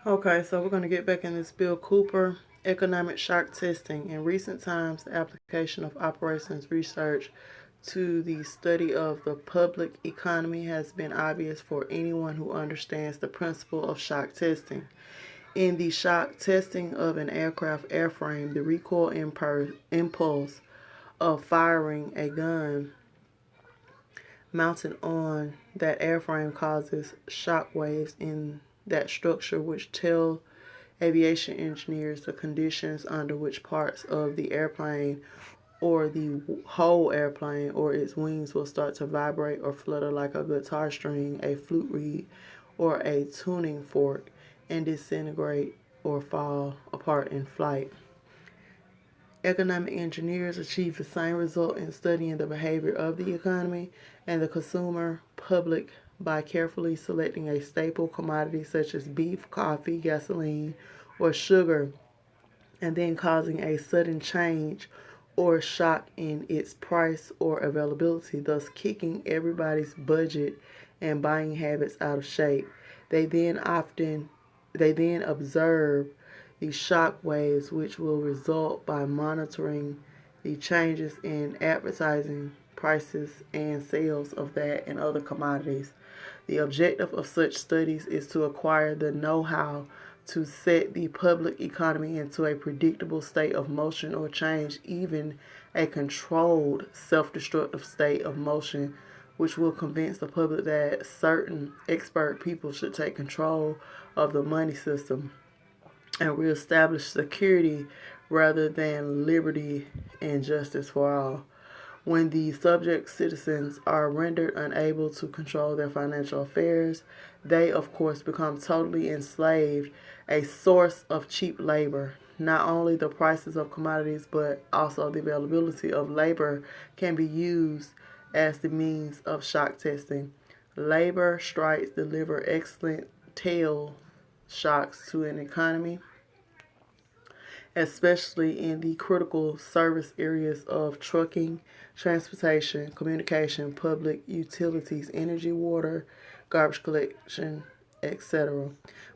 Okay, so we're going to get back in this Bill Cooper economic shock testing. In recent times, the application of operations research to the study of the public economy has been obvious for anyone who understands the principle of shock testing. In the shock testing of an aircraft airframe, the recoil impulse of firing a gun mounted on that airframe causes shock waves in that structure, which tell aviation engineers the conditions under which parts of the airplane or the whole airplane or its wings will start to vibrate or flutter like a guitar string, a flute reed, or a tuning fork and disintegrate or fall apart in flight. Economic engineers achieve the same result in studying the behavior of the economy and the consumer public by carefully selecting a staple commodity such as beef, coffee, gasoline, or sugar, and then causing a sudden change or shock in its price or availability, thus kicking everybody's budget and buying habits out of shape. They then often they then observe the shock waves which will result by monitoring the changes in advertising prices and sales of that and other commodities. The objective of such studies is to acquire the know-how to set the public economy into a predictable state of motion or change, even a controlled self-destructive state of motion, which will convince the public that certain expert people should take control of the money system and reestablish security rather than liberty and justice for all. When the subject citizens are rendered unable to control their financial affairs, they of course become totally enslaved, a source of cheap labor. Not only the prices of commodities but also the availability of labor can be used as the means of shock testing. Labor strikes deliver excellent tail shocks to an economy, especially in the critical service areas of trucking, transportation, communication, public utilities, energy, water, garbage collection, etc.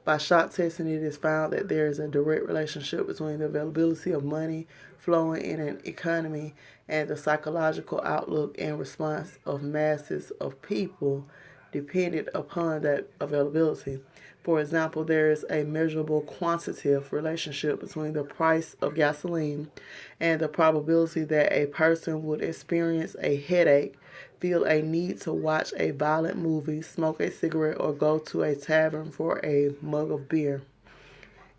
By shock testing, it is found that there is a direct relationship between the availability of money flowing in an economy and the psychological outlook and response of masses of people dependent upon that availability. For example, there is a measurable quantitative relationship between the price of gasoline and the probability that a person would experience a headache, feel a need to watch a violent movie, smoke a cigarette, or go to a tavern for a mug of beer.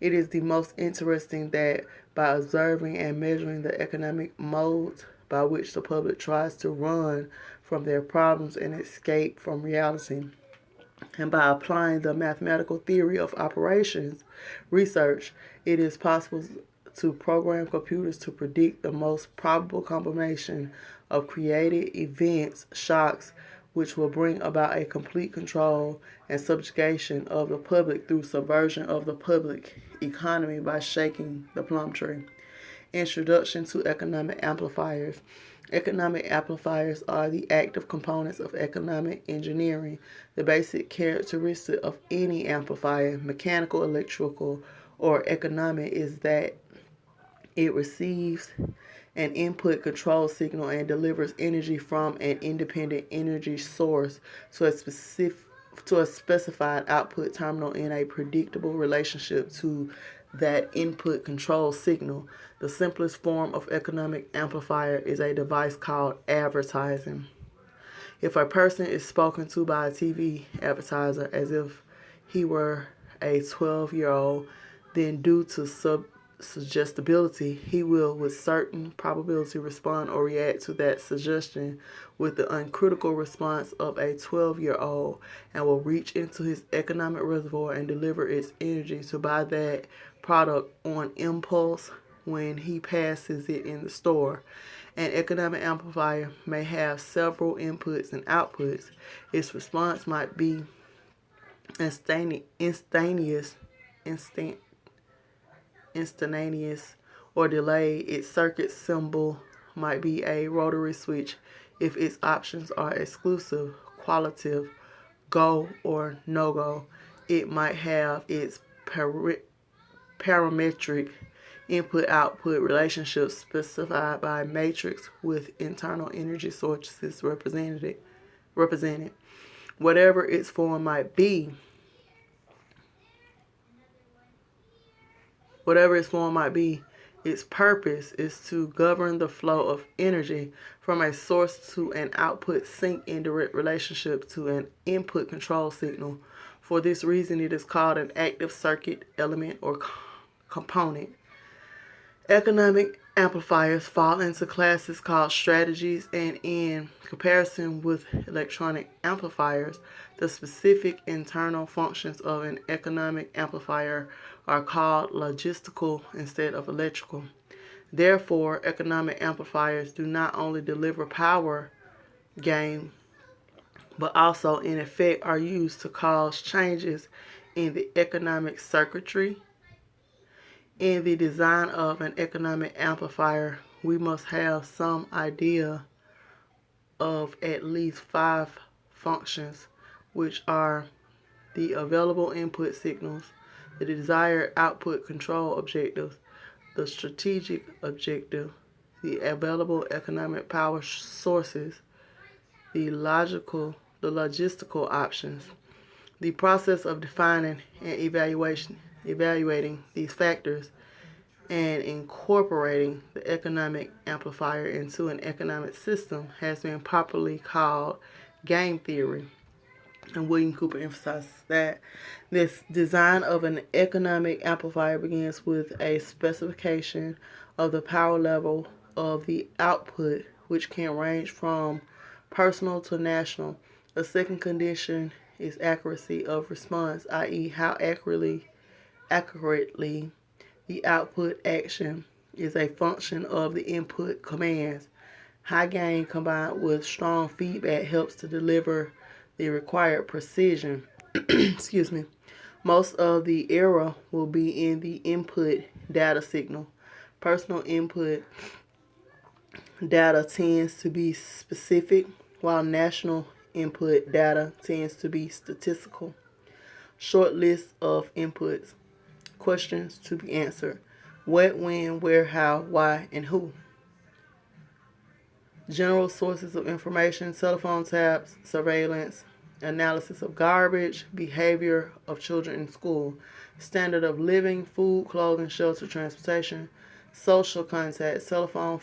It is the most interesting that by observing and measuring the economic modes by which the public tries to run from their problems and escape from reality, and by applying the mathematical theory of operations research, it is possible to program computers to predict the most probable combination of created events, shocks, which will bring about a complete control and subjugation of the public through subversion of the public economy by shaking the plum tree. Introduction to economic amplifiers. Economic amplifiers are the active components of economic engineering. The basic characteristic of any amplifier, mechanical, electrical, or economic, is that it receives an input control signal and delivers energy from an independent energy source to a specified output terminal in a predictable relationship to that input control signal. The simplest form of economic amplifier is a device called advertising. If a person is spoken to by a TV advertiser as if he were a 12-year-old, then due to suggestibility, he will with certain probability respond or react to that suggestion with the uncritical response of a 12-year-old and will reach into his economic reservoir and deliver its energy to buy that product on impulse when he passes it in the store. An economic amplifier may have several inputs and outputs. Its response might be instantaneous, instant, instantaneous, or delayed. Its circuit symbol might be a rotary switch if its options are exclusive, qualitative, go or no go. It might have its parametric input-output relationships specified by a matrix with internal energy sources represented. Whatever its form might be, its purpose is to govern the flow of energy from a source to an output sink in direct relationship to an input control signal. For this reason, it is called an active circuit element or component. Economic amplifiers fall into classes called strategies, and in comparison with electronic amplifiers, the specific internal functions of an economic amplifier are called logistical instead of electrical. Therefore, economic amplifiers do not only deliver power gain, but also in effect are used to cause changes in the economic circuitry. In the design of an economic amplifier, we must have some idea of at least 5 functions, which are the available input signals, the desired output control objectives, the strategic objective, the available economic power sources, the logistical options. The process of defining and evaluating these factors and incorporating the economic amplifier into an economic system has been popularly called game theory. And William Cooper emphasizes that this design of an economic amplifier begins with a specification of the power level of the output, which can range from personal to national. The second condition is accuracy of response, i.e., how accurately the output action is a function of the input commands. High gain combined with strong feedback helps to deliver the required precision. Excuse me. Most of the error will be in the input data signal. Personal input data tends to be specific, while national input data tends to be statistical. Short list of inputs. Questions to be answered. What, when, where, how, why, and who. General sources of information, telephone taps, surveillance, analysis of garbage, behavior of children in school, standard of living, food, clothing, shelter, transportation, social contacts, telephone,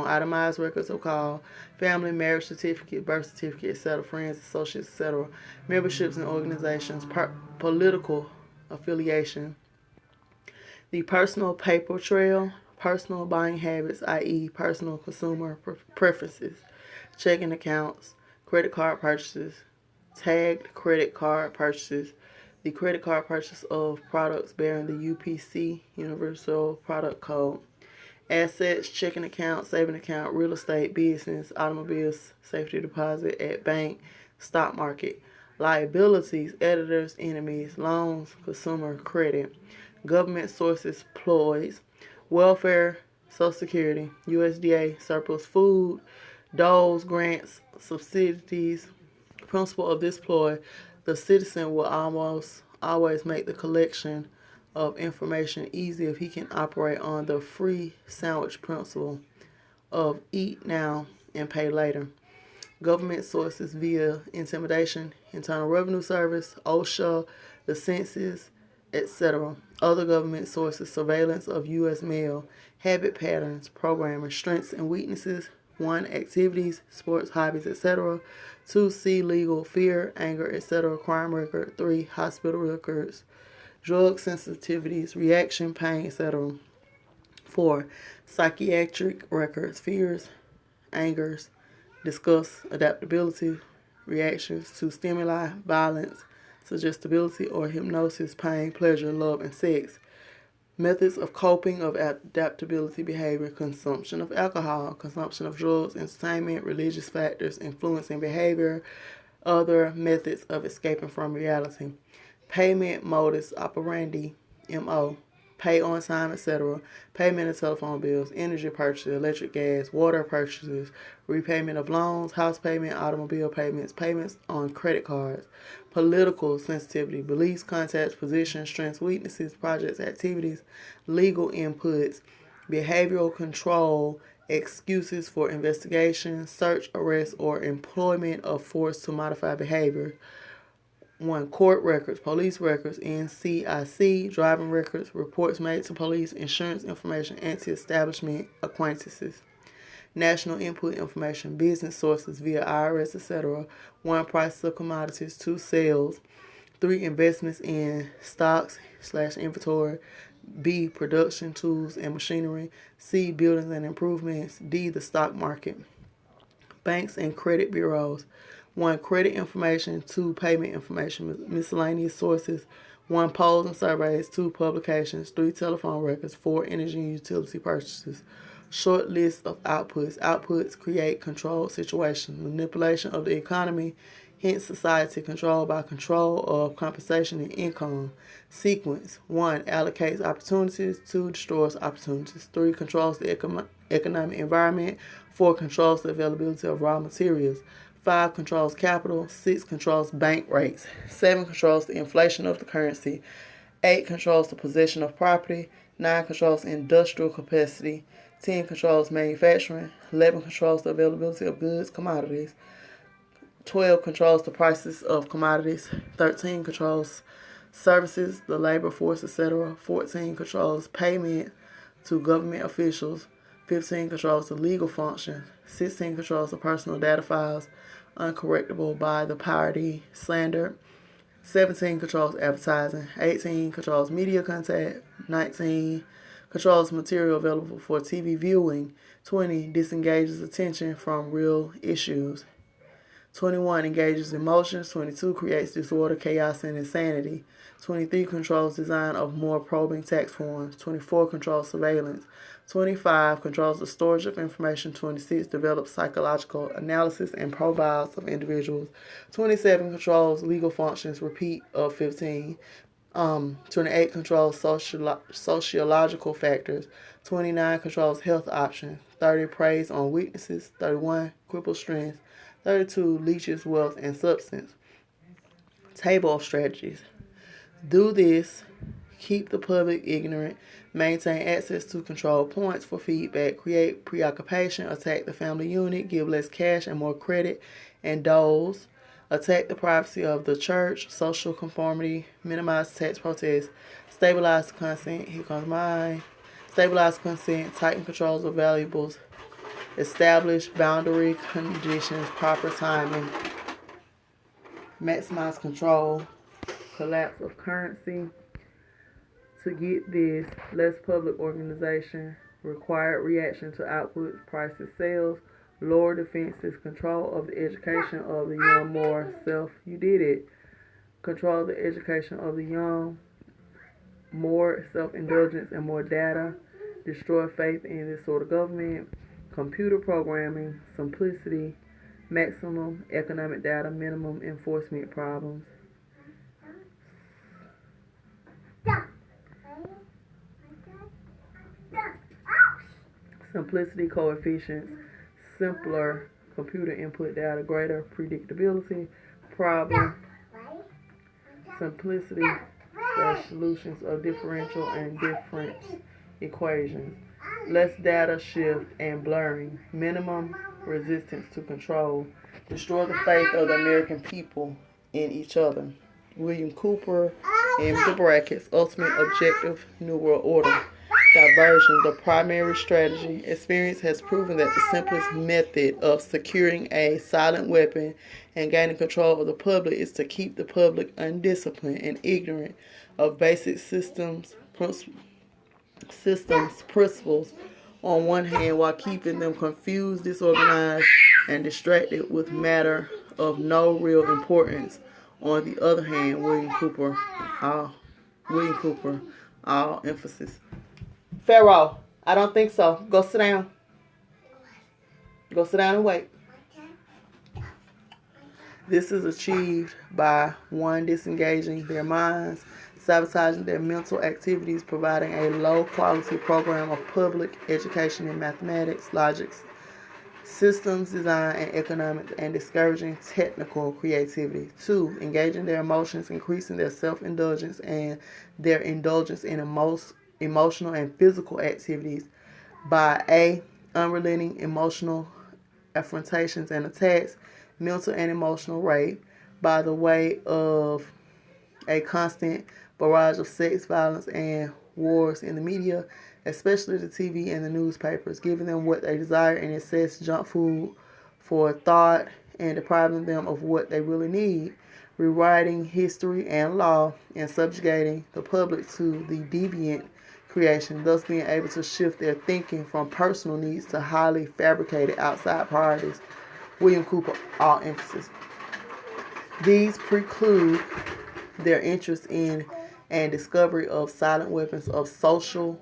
itemized records of call, family, marriage certificate, birth certificate, etc., friends, associates, etc., memberships in organizations, political affiliation, the personal paper trail, personal buying habits, i.e., personal consumer preferences, checking accounts, credit card purchases, tagged credit card purchases, the credit card purchase of products bearing the UPC, Universal Product Code, assets, checking account, saving account, real estate, business, automobiles, safety deposit at bank, stock market, liabilities, editors, enemies, loans, consumer credit, government sources, ploys, welfare, Social Security, USDA, surplus food, doles, grants, subsidies. Principle of this ploy, the citizen will almost always make the collection of information easy if he can operate on the free sandwich principle of eat now and pay later. Government sources via intimidation, Internal Revenue Service, OSHA, the census, etc. Other government sources, surveillance of U.S. mail, habit patterns, programming, strengths and weaknesses. 1. Activities, sports, hobbies, etc. 2. See legal, fear, anger, etc. Crime record. 3. Hospital records, drug sensitivities, reaction, pain, etc. 4. Psychiatric records, fears, angers, disgust, adaptability, reactions to stimuli, violence, suggestibility or hypnosis, pain, pleasure, love, and sex. Methods of coping of adaptability behavior, consumption of alcohol, consumption of drugs, entertainment, religious factors, influencing behavior, other methods of escaping from reality. Payment modus operandi, MO, pay on time, etc., payment of telephone bills, energy purchases, electric, gas, water purchases, repayment of loans, house payment, automobile payments, payments on credit cards, political sensitivity, beliefs, contacts, positions, strengths, weaknesses, projects, activities, legal inputs, behavioral control, excuses for investigation, search, arrest, or employment of force to modify behavior. 1. Court records, police records, NCIC, driving records, reports made to police, insurance information, anti-establishment acquaintances. National input information, business sources via IRS, etc. 1. Prices of commodities. 2. Sales. 3. Investments in stocks/inventory. B. Production tools and machinery. C. Buildings and improvements. D. The stock market. Banks and credit bureaus. 1. Credit information. 2. Payment information. Miscellaneous sources. 1. Polls and surveys. 2. Publications. 3. Telephone records. 4. Energy and utility purchases. Short list of outputs. Outputs create controlled situations. Manipulation of the economy, hence society controlled by control of compensation and income. Sequence. 1. Allocates opportunities. 2. Destroys opportunities. 3. Controls the economic environment. 4. Controls the availability of raw materials. 5. Controls capital. 6. Controls bank rates. 7. Controls the inflation of the currency. 8. Controls the possession of property. 9. Controls industrial capacity. 10. Controls manufacturing. 11. Controls the availability of goods, commodities. 12. Controls the prices of commodities. 13. Controls services, the labor force, etc. 14. Controls payment to government officials. 15. Controls the legal function. 16. Controls the personal data files, uncorrectable by the party standard. 17. Controls advertising. 18. Controls media contact. 19. Controls material available for TV viewing. 20. Disengages attention from real issues. 21. Engages emotions. 22. Creates disorder, chaos, and insanity. 23. Controls design of more probing tax forms. 24. Controls surveillance. 25. Controls the storage of information. 26. Develops psychological analysis and profiles of individuals. 27. Controls legal functions. Repeat of 15. 28. Controls sociological factors. 29. Controls health options. 30. Preys on weaknesses. 31. Cripples strengths. 32. Leeches wealth and substance. Table of strategies. Do this. Keep the public ignorant. Maintain access to control points for feedback. Create preoccupation. Attack the family unit. Give less cash and more credit and doles. Attack the privacy of the church. Social conformity. Minimize tax protests. Stabilize consent. Here comes mine. Stabilize consent. Tighten controls of valuables. Establish boundary conditions. Proper timing. Maximize control. Collapse of currency. To get this, less public organization. Required reaction to outputs, prices, sales. Lower defenses. Control of the education of the young. More self. You did it. Control the education of the young. More self-indulgence and more data. Destroy faith in this sort of government. Computer programming. Simplicity. Maximum economic data. Minimum enforcement problems. Simplicity coefficients. Simpler computer input data. Greater predictability. Problem. Simplicity. The solutions of differential and difference equations. Less data shift and blurring. Minimum resistance to control. Destroy the faith of the American people in each other. William Cooper, in the brackets, ultimate objective, New World Order. Diversion, the primary strategy. Experience has proven that the simplest method of securing a silent weapon and gaining control of the public is to keep the public undisciplined and ignorant of basic systems, principles on one hand, while keeping them confused, disorganized, and distracted with matter of no real importance. On the other hand, William Cooper, all emphasis. Pharaoh, I don't think so. Go sit down. Go sit down and wait. This is achieved by 1. Disengaging their minds. sabotaging their mental activities, providing a low-quality program of public education in mathematics, logic, systems design, and economics, and discouraging technical creativity. 2. Engaging their emotions, increasing their self-indulgence and their indulgence in emotional and physical activities by A. Unrelenting emotional affrontations and attacks, mental and emotional rape, by the way of a constant barrage of sex, violence, and wars in the media, especially the TV and the newspapers, giving them what they desire in excess junk food for thought and depriving them of what they really need, rewriting history and law, and subjugating the public to the deviant creation, thus being able to shift their thinking from personal needs to highly fabricated outside priorities. William Cooper, all emphasis. These preclude their interest in and discovery of silent weapons of social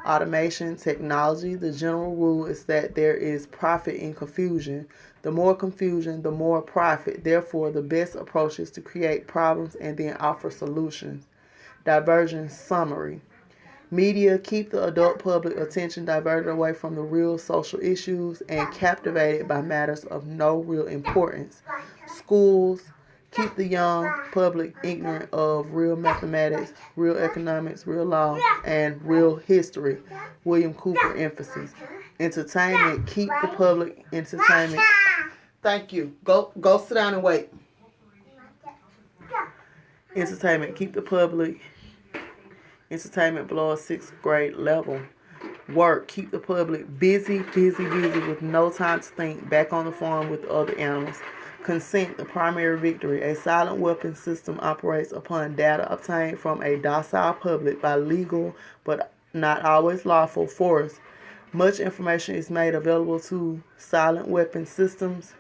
automation technology. The general rule is that there is profit in confusion. The more confusion, the more profit. Therefore, the best approach is to create problems and then offer solutions. Diversion summary. Media keep the adult public attention diverted away from the real social issues and captivated by matters of no real importance. Schools keep the young public ignorant of real mathematics, real economics, real law, and real history. William Cooper emphasis. Entertainment keep the public entertainment. Thank you. Go sit down and wait. Entertainment keep the public entertainment below a 6th grade level. Work keep the public busy with no time to think, back on the farm with other animals. Consent, the primary victory. A silent weapon system operates upon data obtained from a docile public by legal but not always lawful force. Much information is made available to silent weapon systems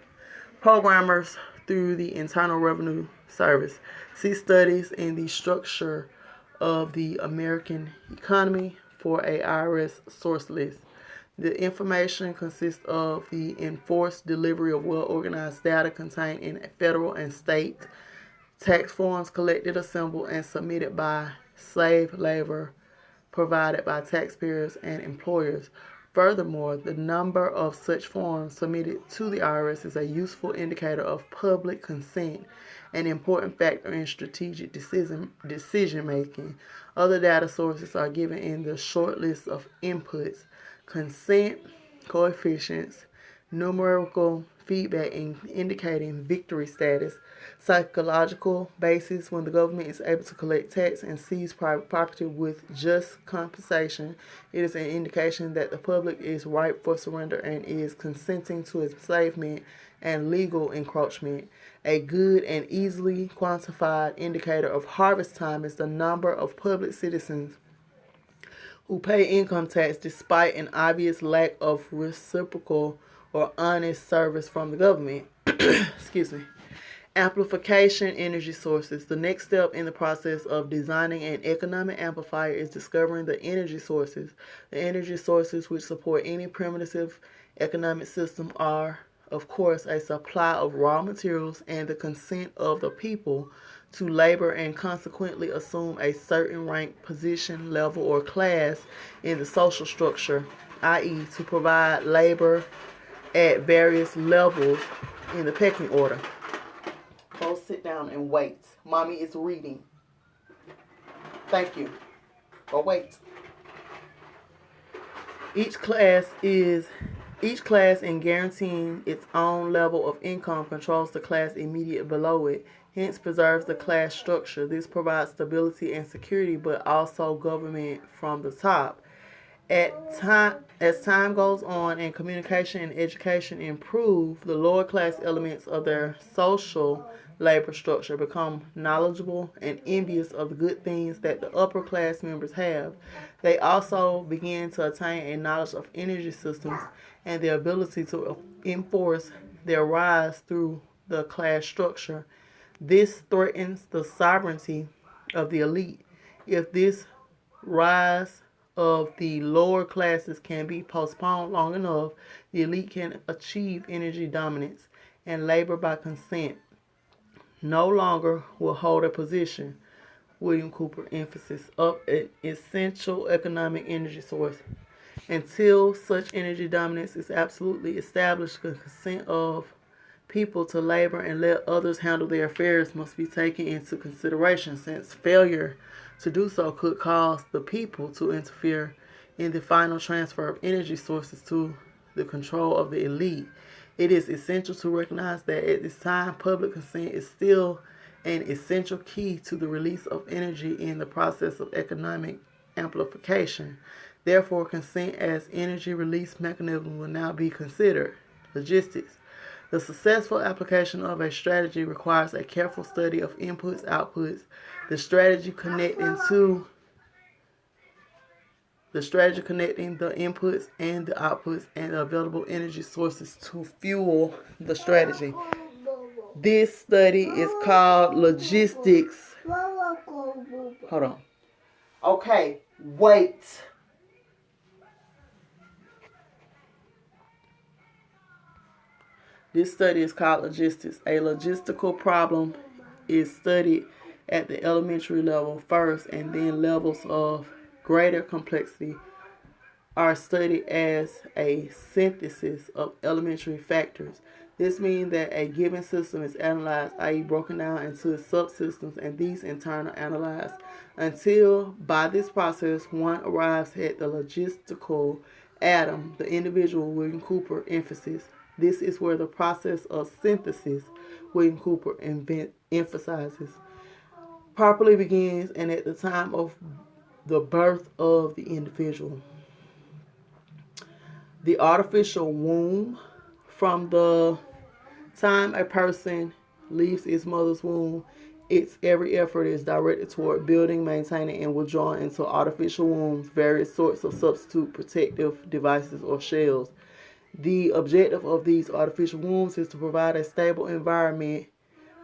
programmers through the Internal Revenue Service. See studies in the structure of the American economy for a IRS source list. The information consists of the enforced delivery of well-organized data contained in federal and state tax forms collected, assembled, and submitted by slave labor provided by taxpayers and employers. Furthermore, the number of such forms submitted to the IRS is a useful indicator of public consent, an important factor in strategic decision making. Other data sources are given in the short list of inputs: consent coefficients, numerical feedback indicating victory status, psychological basis when the government is able to collect tax and seize private property with just compensation. It is an indication that the public is ripe for surrender and is consenting to enslavement and legal encroachment. A good and easily quantified indicator of harvest time is the number of public citizens who pay income tax despite an obvious lack of reciprocal or honest service from the government. Excuse me. Amplification energy sources. The next step in the process of designing an economic amplifier is discovering the energy sources. The energy sources which support any primitive economic system are, of course, a supply of raw materials and the consent of the people to labor and consequently assume a certain rank, position, level, or class in the social structure, i.e., to provide labor at various levels in the pecking order. Go sit down and wait. Mommy is reading. Thank you. Go wait. Each class in guaranteeing its own level of income controls the class immediate below it, hence preserves the class structure. This provides stability and security, but also government from the top. As time goes on and communication and education improve, the lower class elements of their social labor structure become knowledgeable and envious of the good things that the upper class members have. They also begin to attain a knowledge of energy systems and the ability to enforce their rise through the class structure. This threatens the sovereignty of the elite. If this rise of the lower classes can be postponed long enough, the elite can achieve energy dominance, and labor by consent no longer will hold a position. William Cooper emphasis of an essential economic energy source. Until such energy dominance is absolutely established, the consent of people to labor and let others handle their affairs must be taken into consideration, since failure to do so could cause the people to interfere in the final transfer of energy sources to the control of the elite. It is essential to recognize that at this time, public consent is still an essential key to the release of energy in the process of economic amplification. Therefore, consent as energy release mechanism will now be considered. Logistics. The successful application of a strategy requires a careful study of inputs, outputs, the strategy connecting the inputs and the outputs and the available energy sources to fuel the strategy. This study is called logistics. Hold on. Okay, wait. This study is called logistics. A logistical problem is studied at the elementary level first, and then levels of greater complexity are studied as a synthesis of elementary factors. This means that a given system is analyzed, i.e., broken down into subsystems, and these in turn are analyzed until, by this process, one arrives at the logistical atom, the individual William Cooper emphasis. This is where the process of synthesis, William Cooper emphasizes, properly begins and at the time of the birth of the individual. The artificial womb. From the time a person leaves its mother's womb, its every effort is directed toward building, maintaining, and withdrawing into artificial wombs various sorts of substitute protective devices or shells. The objective of these artificial wombs is to provide a stable environment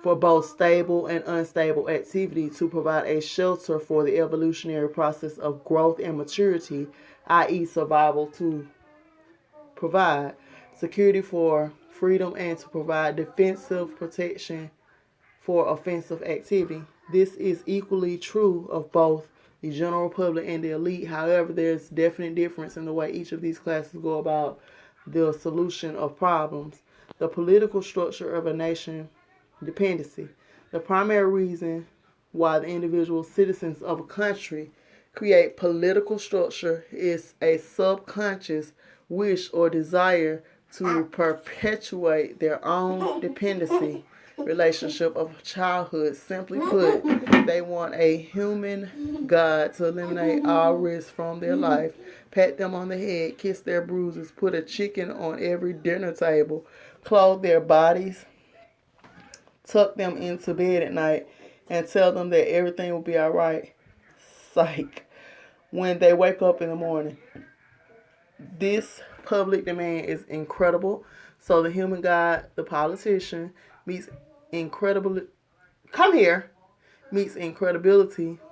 for both stable and unstable activity, to provide a shelter for the evolutionary process of growth and maturity, i.e., survival, to provide security for freedom, and to provide defensive protection for offensive activity. This is equally true of both the general public and the elite. However, there's definite difference in the way each of these classes go about the solution of problems. The political structure of a nation dependency. The primary reason why the individual citizens of a country create political structure is a subconscious wish or desire to perpetuate their own dependency relationship of childhood. Simply put, they want a human God to eliminate all risk from their life, pat them on the head, kiss their bruises, put a chicken on every dinner table, clothe their bodies, tuck them into bed at night, and tell them that everything will be all right. Psych. When they wake up in the morning. This public demand is incredible. So the human God, the politician, meets incredibility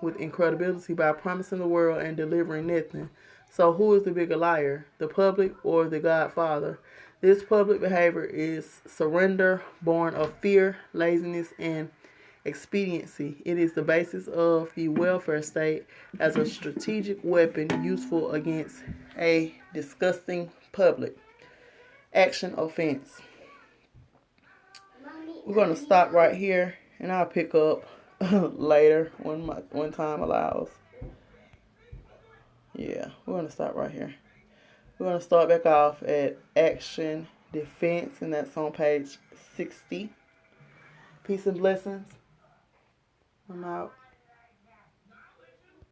with incredibility by promising the world and delivering nothing. So who is the bigger liar, the public or the Godfather? This public behavior is surrender born of fear, laziness, and expediency. It is the basis of the welfare state as a strategic weapon useful against a disgusting public. Action offense. We're going to stop right here, and I'll pick up later when time allows. Yeah, we're going to stop right here. We're going to start back off at action defense, and that's on page 60. Peace and blessings. I'm out.